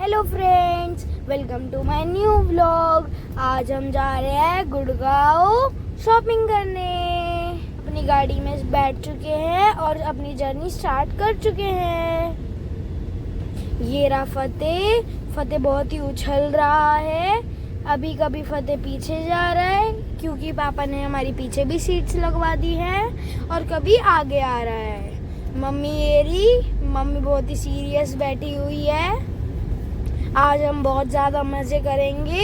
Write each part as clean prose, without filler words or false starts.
Hello friends, welcome to my new vlog. आज हम जा रहे हैं गुड़गांव शॉपिंग करने। अपनी गाड़ी में बैठ चुके हैं और अपनी जर्नी स्टार्ट कर चुके हैं। ये रहा फतेह बहुत ही उछल रहा है। अभी कभी फतेह पीछे जा रहा है क्योंकि पापा ने हमारी पीछे भी सीट्स लगवा दी है, और कभी आगे आ रहा है। मम्मी बहुत ही सीरियस बैठी हुई है। आज हम बहुत ज़्यादा मज़े करेंगे।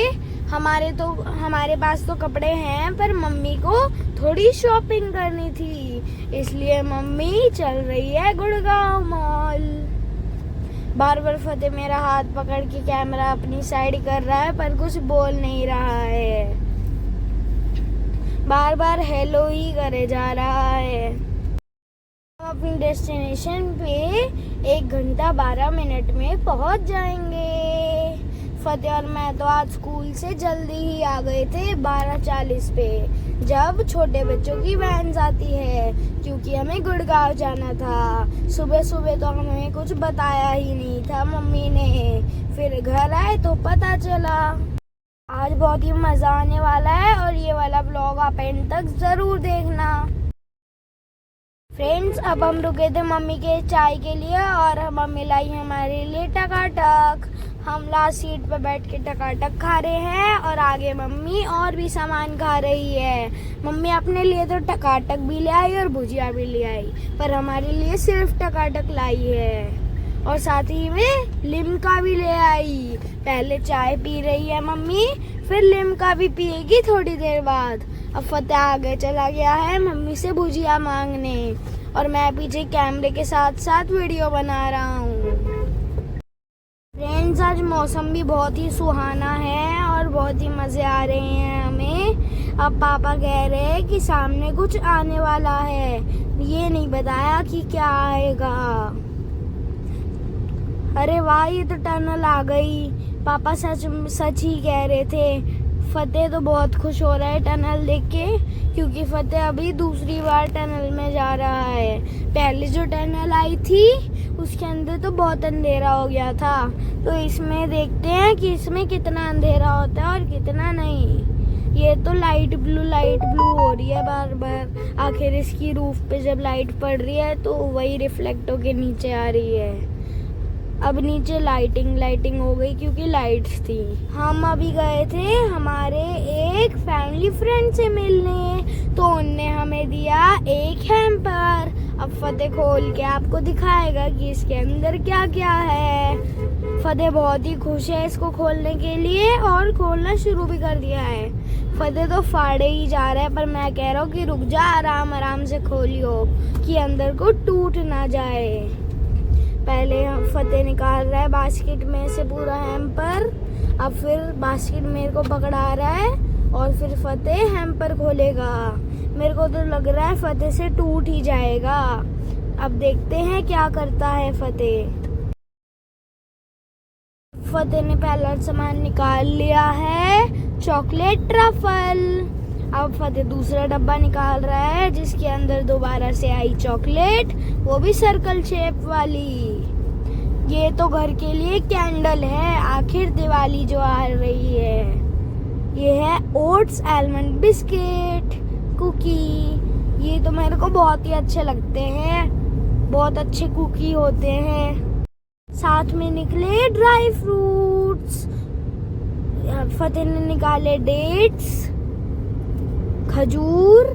हमारे पास तो कपड़े हैं, पर मम्मी को थोड़ी शॉपिंग करनी थी, इसलिए मम्मी चल रही है गुड़गांव मॉल। बार बार फतेह मेरा हाथ पकड़ के कैमरा अपनी साइड कर रहा है, पर कुछ बोल नहीं रहा है। बार बार हेलो ही करे जा रहा है। हम अपनी डेस्टिनेशन पे 1 घंटा 12 मिनट में पहुंच जाएंगे। फतेह और मैं तो आज स्कूल से जल्दी ही आ गए थे 12:40 पे, जब छोटे बच्चों की वैन आती है, क्योंकि हमें गुड़गांव जाना था। सुबह सुबह तो हमें कुछ बताया ही नहीं था मम्मी ने, फिर घर आए तो पता चला। आज बहुत ही मज़ा आने वाला है और ये वाला ब्लॉग आप एंड तक ज़रूर देखना। फ्रेंड्स, अब हम रुके थे मम्मी के चाय के लिए, और मम्मी लाई हमारे लिए टकाटक। हम लास्ट सीट पर बैठ के टकाटक खा रहे हैं, और आगे मम्मी और भी सामान खा रही है। मम्मी अपने लिए तो टकाटक भी ले आई और भुजिया भी ले आई, पर हमारे लिए सिर्फ टकाटक लाई है, और साथ ही में लिम्का भी ले आई। पहले चाय पी रही है मम्मी, फिर लिम्का भी पिएगी थोड़ी देर बाद। अब फतेह आगे चला गया है मम्मी से भुजिया मांगने, और मैं पीछे कैमरे के साथ साथ वीडियो बना रहा हूँ। फ्रेंड्स, आज मौसम भी बहुत ही सुहाना है और बहुत ही मज़े आ रहे हैं हमें। अब पापा कह रहे हैं कि सामने कुछ आने वाला है, ये नहीं बताया कि क्या आएगा। अरे वाह, ये तो टनल आ गई। पापा सच ही कह रहे थे। फतेह तो बहुत खुश हो रहा है टनल देख के, क्योंकि फतेह अभी दूसरी बार टनल में जा रहा है। पहले जो टनल आई थी उसके अंदर तो बहुत अंधेरा हो गया था, तो इसमें देखते हैं कि इसमें कितना अंधेरा होता है और कितना नहीं। ये तो लाइट ब्लू हो रही है बार बार। आखिर इसकी रूफ पे जब लाइट पड़ रही है तो वही रिफ्लेक्ट होके नीचे आ रही है। अब नीचे लाइटिंग हो गई क्योंकि लाइट्स थी। हम अभी गए थे हमारे एक फैमिली फ्रेंड से मिलने, तो उनने हमें दिया एक हैम्पर। अब फतेह खोल के आपको दिखाएगा कि इसके अंदर क्या क्या है। फतेह बहुत ही खुश है इसको खोलने के लिए, और खोलना शुरू भी कर दिया है। फतेह तो फाड़े ही जा रहा है, पर मैं कह रहा हूँ कि रुक जा, आराम से खोलियो कि अंदर को टूट ना जाए। पहले फतेह निकाल रहा है बास्केट में से पूरा हैम्पर, अब फिर बास्केट मेरे को पकड़ा रहा है, और फिर फतेह हैम्पर खोलेगा। मेरे को तो लग रहा है फतेह से टूट ही जाएगा। अब देखते हैं क्या करता है फतेह। फतेह ने पहला सामान निकाल लिया है, चॉकलेट ट्रफल। अब फतेह दूसरा डब्बा निकाल रहा है, जिसके अंदर दोबारा से आई चॉकलेट, वो भी सर्कल शेप वाली। ये तो घर के लिए कैंडल है, आखिर दिवाली जो आ रही है। ये है ओट्स आलमंड बिस्किट कुकी। ये तो मेरे को बहुत ही अच्छे लगते हैं, बहुत अच्छे कुकी होते हैं। साथ में निकले ड्राई फ्रूट्स। फतेह ने निकाले डेट्स, खजूर,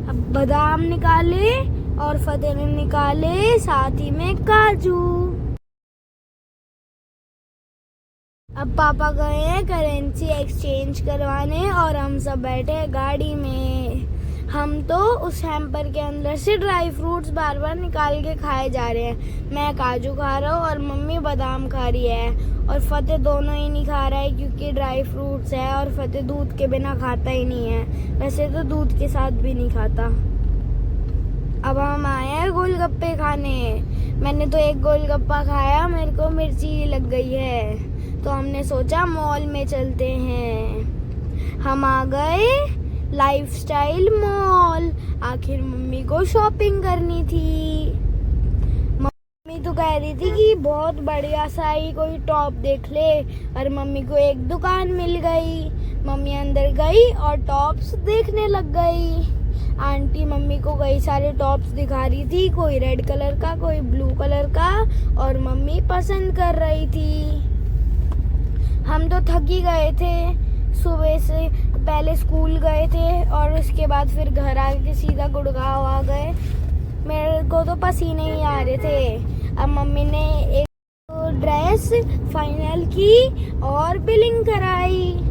अब बादाम निकाले, और फतेह ने निकाले साथ ही में काजू। अब पापा गए हैं करेंसी एक्सचेंज करवाने, और हम सब बैठे हैं गाड़ी में। हम तो उस हैम्पर के अंदर से ड्राई फ्रूट्स बार बार निकाल के खाए जा रहे हैं। मैं काजू खा रहा हूँ और मम्मी बादाम खा रही है, और फतेह दोनों ही नहीं खा रहा है क्योंकि ड्राई फ्रूट्स है, और फतेह दूध के बिना खाता ही नहीं है। वैसे तो दूध के साथ भी नहीं खाता। अब हम आए हैं गोलगप्पे खाने। मैंने तो एक गोलगप्पा खाया, मेरे को मिर्ची लग गई है, तो हमने सोचा मॉल में चलते हैं। हम आ गए लाइफस्टाइल मॉल। आखिर मम्मी को शॉपिंग करनी थी। मम्मी तो कह रही थी कि बहुत बढ़िया सा ही कोई टॉप देख ले, और मम्मी को एक दुकान मिल गई। मम्मी अंदर गई और टॉप्स देखने लग गई। आंटी मम्मी को कई सारे टॉप्स दिखा रही थी, कोई रेड कलर का, कोई ब्लू कलर का, और मम्मी पसंद कर रही थी। हम तो थक ही गए थे, सुबह से पहले स्कूल गए थे और उसके बाद फिर घर आके सीधा गुड़गांव आ गए। मेरे को तो पसीने ही आ रहे थे। अब मम्मी ने एक ड्रेस फाइनल की और बिलिंग कराई।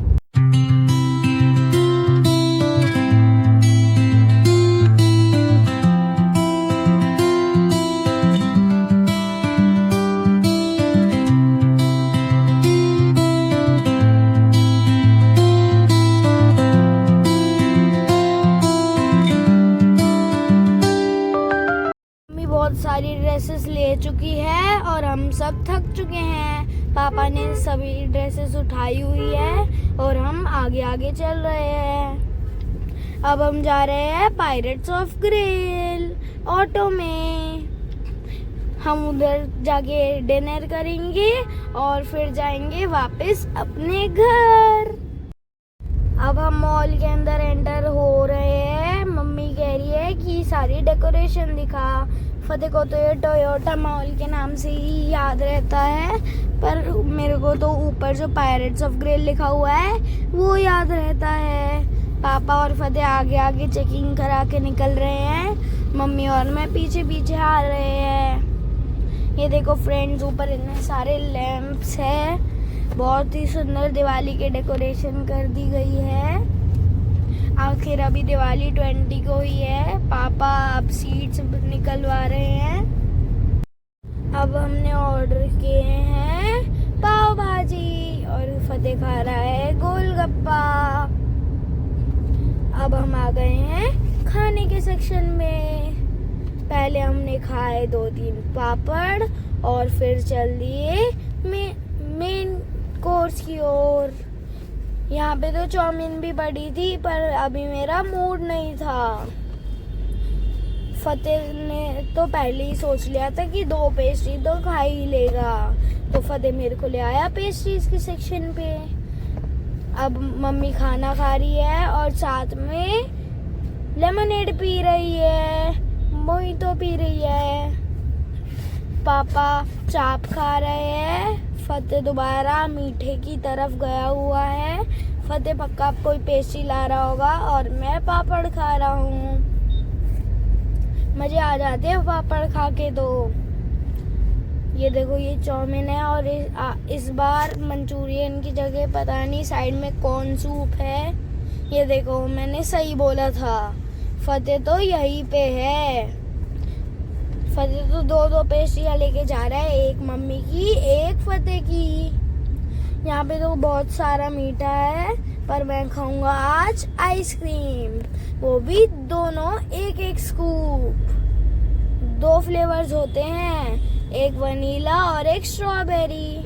बहुत सारी ड्रेसेस ले चुकी है और हम सब थक चुके हैं। पापा ने सभी ड्रेसेस उठाई हुई है और हम आगे आगे चल रहे हैं। अब हम जा रहे हैं पायरेट्स ऑफ ग्रेल ऑटो में। हम उधर जाके डिनर करेंगे और फिर जाएंगे वापस अपने घर। अब हम मॉल के अंदर एंटर हो रहे हैं। मम्मी कह रही है कि सारी डेकोरेशन दिखा। फतेह को तो ये टोयोटा मॉल के नाम से ही याद रहता है, पर मेरे को तो ऊपर जो पायरेट्स ऑफ ग्रेल लिखा हुआ है वो याद रहता है। पापा और फतेह आगे आगे चेकिंग करा के निकल रहे हैं, मम्मी और मैं पीछे पीछे आ रहे हैं। ये देखो फ्रेंड्स, ऊपर इतने सारे लैंप्स है, बहुत ही सुंदर दिवाली के डेकोरेशन कर दी गई है। आखिर अभी दिवाली 20 को ही है। पापा अब सीट्स निकलवा रहे हैं। अब हमने ऑर्डर किए हैं पाव भाजी और फतेह खा रहा है गोलगप्पा। अब हम आ गए हैं खाने के सेक्शन में। पहले हमने खाए 2-3 पापड़ और फिर चल दिए मेन कोर्स की ओर। यहाँ पे तो चाउमीन भी पड़ी थी, पर अभी मेरा मूड नहीं था। फतेह ने तो पहले ही सोच लिया था कि 2 पेस्ट्री तो खा ही लेगा, तो फतेह मेरे को ले आया पेस्ट्रीज के सेक्शन पे। अब मम्मी खाना खा रही है और साथ में लेमनेड पी रही है, मोहितो पी रही है। पापा चाप खा रहे हैं। फतेह दोबारा मीठे की तरफ गया हुआ है। फतेह पक्का कोई पेस्ट्री ला रहा होगा और मैं पापड़ खा रहा हूँ। मजे आ जाते हैं पापड़ खा के। तो ये देखो, ये चाउमीन है और इस बार मंचूरियन की जगह पता नहीं साइड में कौन सूप है। ये देखो, मैंने सही बोला था, फतेह तो यहीं पे है। फतेह तो 2-2 पेस्ट्रियाँ लेके जा रहा है, एक मम्मी की एक फतेह की। यहाँ पे तो बहुत सारा मीठा है, पर मैं खाऊंगा आज आइसक्रीम, वो भी दोनों 1-1 स्कूप। 2 फ्लेवर्स होते हैं, एक वनीला और एक स्ट्रॉबेरी।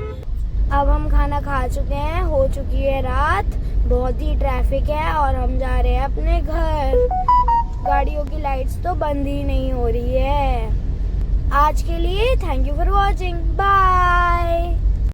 अब हम खाना खा चुके हैं, हो चुकी है रात, बहुत ही ट्रैफिक है और हम जा रहे हैं अपने घर। गाड़ियों की लाइट्स तो बंद ही नहीं हो रही है। आज के लिए thank you for watching, bye.